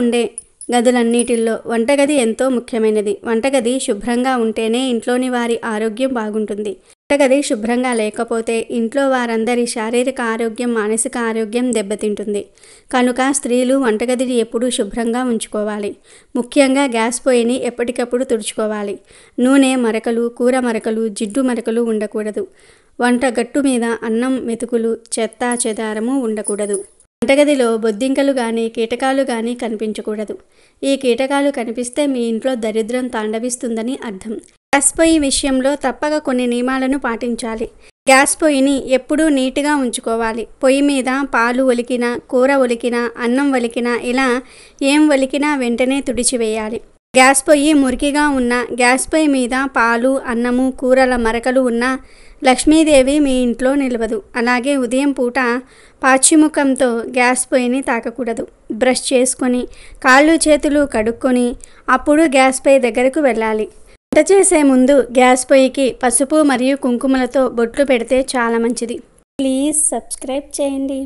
ఉండే గదులన్నిటిల్లో వంటగది ఎంతో ముఖ్యమైనది. వంటగది శుభ్రంగా ఉంటేనే ఇంట్లోని వారి ఆరోగ్యం బాగుంటుంది. వంటగది శుభ్రంగా లేకపోతే ఇంట్లో వారందరి శారీరక ఆరోగ్యం, మానసిక ఆరోగ్యం దెబ్బతింటుంది. కనుక స్త్రీలు వంటగదిని ఎప్పుడూ శుభ్రంగా ఉంచుకోవాలి. ముఖ్యంగా గ్యాస్ పొయ్యిని ఎప్పటికప్పుడు తుడుచుకోవాలి. నూనె మరకలు, కూర మరకలు, జిడ్డు మరకలు ఉండకూడదు. వంట గట్టు మీద అన్నం మెతుకులు, చెత్త చెదారము ఉండకూడదు. వంటగదిలో బొద్దింకలు కానీ కీటకాలు కానీ కనిపించకూడదు. ఈ కీటకాలు కనిపిస్తే మీ ఇంట్లో దరిద్రం తాండవిస్తుందని అర్థం. గ్యాస్ పొయ్యి విషయంలో తప్పక కొన్ని నియమాలను పాటించాలి. గ్యాస్ పొయ్యిని ఎప్పుడూ నీట్గా ఉంచుకోవాలి. పొయ్యి మీద పాలు ఒలికినా, కూర ఒలికినా, అన్నం ఒలికినా, ఇలా ఏం ఒలికినా వెంటనే తుడిచివేయాలి. గ్యాస్ పొయ్యి మురికిగా ఉన్న, గ్యాస్ పొయ్యి మీద పాలు, అన్నము, కూరల మరకలు ఉన్న లక్ష్మీదేవి మీ ఇంట్లో నిలవదు. అలాగే ఉదయం పూట పాచిముఖంతో గ్యాస్ పొయ్యిని తాకకూడదు. బ్రష్ చేసుకొని కాళ్ళు చేతులు కడుక్కొని అప్పుడు గ్యాస్ పొయ్యి దగ్గరకు వెళ్ళాలి. వంట చేసే ముందు గ్యాస్ పొయ్యికి పసుపు మరియు కుంకుమలతో బొట్లు పెడితే చాలా మంచిది. ప్లీజ్ సబ్స్క్రైబ్ చేయండి.